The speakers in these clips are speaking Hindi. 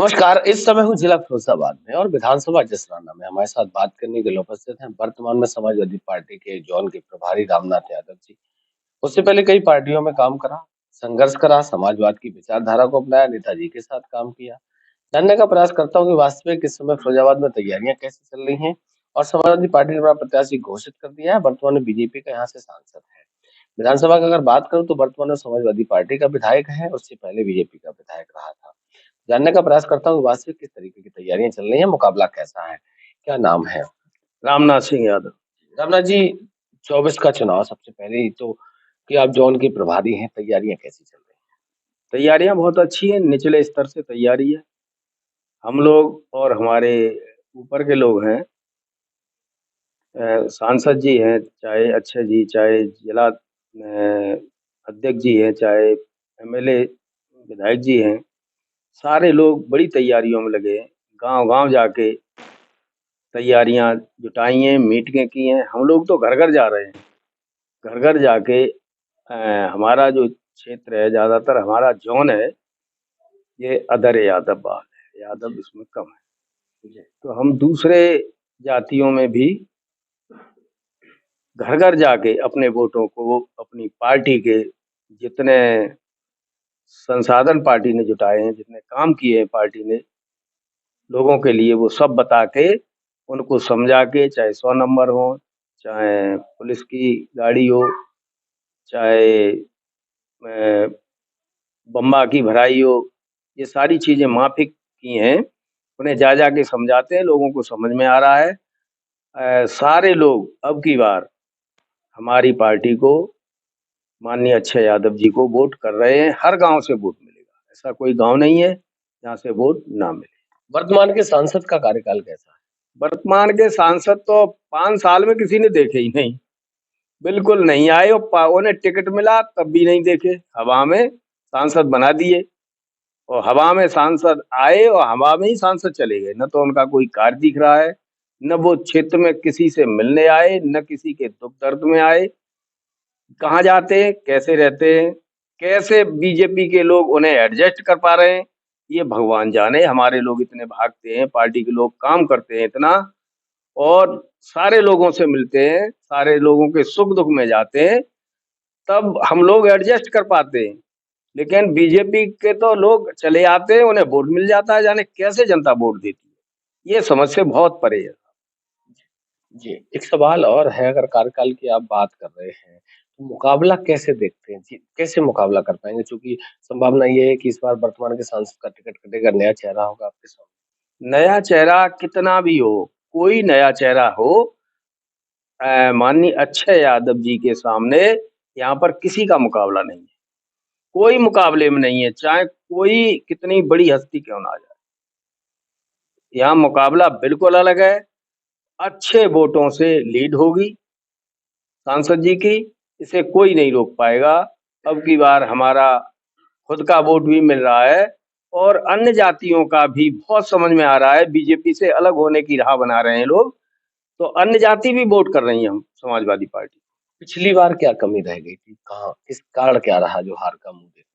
नमस्कार, इस समय हूँ जिला फिरोजाबाद में और विधानसभा जसराना में हमारे साथ बात करने के लिए उपस्थित हैं वर्तमान में समाजवादी पार्टी के जोन के प्रभारी रामनाथ यादव जी। उससे पहले कई पार्टियों में काम करा, संघर्ष करा, समाजवाद की विचारधारा को अपनाया, नेताजी के साथ काम किया। जानने का प्रयास करता हूँ कि वास्तविक इस समय फिरोजाबाद में तैयारियां कैसे चल रही हैं और समाजवादी पार्टी ने अपना प्रत्याशी घोषित कर दिया है। वर्तमान में बीजेपी का यहाँ से सांसद है। विधानसभा का अगर बात करूं तो वर्तमान में समाजवादी पार्टी का विधायक है, उससे पहले बीजेपी का विधायक रहा था। जानने का प्रयास करता हूँ वास्तविक किस तरीके की तैयारियां चल रही हैं, मुकाबला कैसा है, क्या नाम है? रामनाथ सिंह यादव। रामनाथ जी, 24 का चुनाव सबसे पहले ही तो कि आप जोन के प्रभारी हैं, तैयारियां कैसी चल रही तैयारियां बहुत अच्छी हैं, निचले स्तर से तैयारी है। हम लोग और हमारे ऊपर के लोग हैं, सांसद जी हैं, चाहे अक्षय जी, चाहे जिला अध्यक्ष जी हैं, चाहे एमएलए विधायक जी हैं, सारे लोग बड़ी तैयारियों में लगे हैं। गांव-गांव जाके तैयारियां जुटाई हैं, मीटिंगें की हैं। हम लोग तो घर-घर जा रहे हैं। घर-घर जाके हमारा जो क्षेत्र है, ज़्यादातर हमारा ज़ोन है, ये अदर यादववाद है, यादव इसमें कम है। है? तो हम दूसरे जातियों में भी घर-घर जाके अपने वोटों को अपनी पार्टी के जितने संसाधन पार्टी ने जुटाए हैं, जितने काम किए हैं पार्टी ने लोगों के लिए, वो सब बता के, उनको समझा के, चाहे 100 नंबर हो, चाहे पुलिस की गाड़ी हो, चाहे बम्बा की भराई हो, ये सारी चीज़ें माफ़िक की हैं। उन्हें जा के समझाते हैं, लोगों को समझ में आ रहा है। सारे लोग अब की बार हमारी पार्टी को, माननीय अक्षय यादव जी को वोट कर रहे हैं। हर गांव से वोट मिलेगा, ऐसा कोई गांव नहीं है जहां से वोट ना मिले। वर्तमान के सांसद का कार्यकाल कैसा है? वर्तमान के सांसद तो 5 साल में किसी ने देखे ही नहीं, बिल्कुल नहीं आए। और उन्हें टिकट मिला तब भी नहीं देखे, हवा में सांसद बना दिए और हवा में सांसद आए और हवा में ही सांसद चले गए। न तो उनका कोई कार्य दिख रहा है, न वो क्षेत्र में किसी से मिलने आए, न किसी के दुख दर्द में आए। कहाँ जाते हैं, कैसे रहते हैं, कैसे बीजेपी के लोग उन्हें एडजस्ट कर पा रहे हैं, ये भगवान जाने। हमारे लोग इतने भागते हैं, पार्टी के लोग काम करते हैं इतना, और सारे लोगों से मिलते हैं, सारे लोगों के सुख दुख में जाते हैं, तब हम लोग एडजस्ट कर पाते हैं। लेकिन बीजेपी के तो लोग चले आते हैं, उन्हें वोट मिल जाता है, जाने कैसे जनता वोट देती है। ये समझ से बहुत परे है। जी, एक सवाल और है, अगर कार्यकाल की आप बात कर रहे हैं, तो मुकाबला कैसे देखते हैं? जी, कैसे मुकाबला कर पाएँगे? चूँकि संभावना ये है कि इस बार वर्तमान के सांसद का टिकट कटेगा, नया चेहरा होगा आपके सामने। नया चेहरा कितना भी हो, कोई नया चेहरा हो, माननीय अक्षय यादव जी के सामने यहाँ पर किसी का मुकाबला नहीं है। कोई मुकाबले में नहीं है, चाहे कोई कितनी बड़ी हस्ती क्यों ना आ जाए। यहाँ मुकाबला बिल्कुल अलग है। अच्छे वोटों से लीड होगी सांसद जी की, इसे कोई नहीं रोक पाएगा। अब की बार हमारा खुद का वोट भी मिल रहा है और अन्य जातियों का भी बहुत समझ में आ रहा है। बीजेपी से अलग होने की राह बना रहे हैं लोग, तो अन्य जाति भी वोट कर रही है हम समाजवादी पार्टी। पिछली बार क्या कमी रह गई थी? कहाँ किस कारण क्या रहा जो हार का मुँह देखना?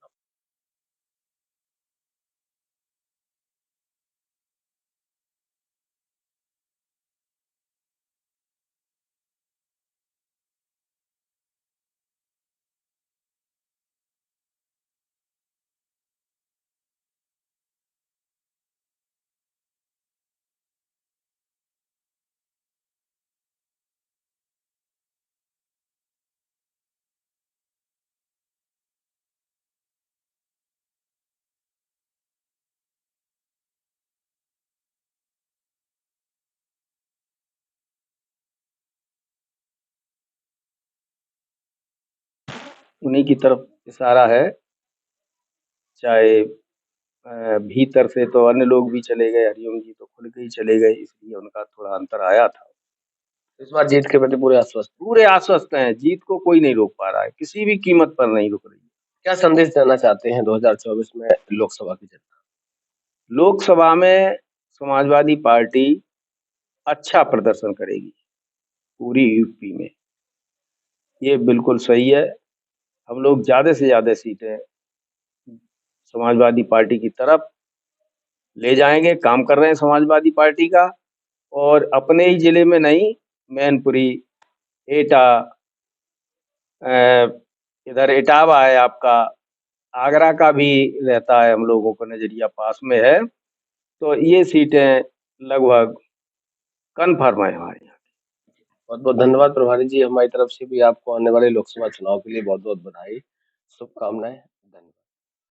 उन्हीं की तरफ इशारा है। चाहे भीतर से तो अन्य लोग भी चले गए, हरिओम जी तो खुल के ही चले गए, इसलिए उनका थोड़ा अंतर आया था। इस बार जीत के प्रति पूरे आश्वस्त हैं। पूरे आश्वस्त हैं, जीत को कोई नहीं रोक पा रहा है, किसी भी कीमत पर नहीं रुक रही है। क्या संदेश देना चाहते हैं 2024 में लोकसभा की जनता? लोकसभा में समाजवादी पार्टी अच्छा प्रदर्शन करेगी पूरी यूपी में, ये बिल्कुल सही है। हम लोग ज़्यादा से ज़्यादा सीटें समाजवादी पार्टी की तरफ ले जाएंगे, काम कर रहे हैं समाजवादी पार्टी का। और अपने ही जिले में नहीं, मैनपुरी, एटा, अ, इधर इटावा है आपका, आगरा का भी रहता है, हम लोगों को नजरिया पास में है। तो ये सीटें लगभग कन्फर्म है हमारे यहाँ। बहुत बहुत धन्यवाद प्रभारी जी, हमारी तरफ से भी आपको आने वाले लोकसभा चुनाव के लिए बहुत बहुत बधाई, शुभकामनाएं।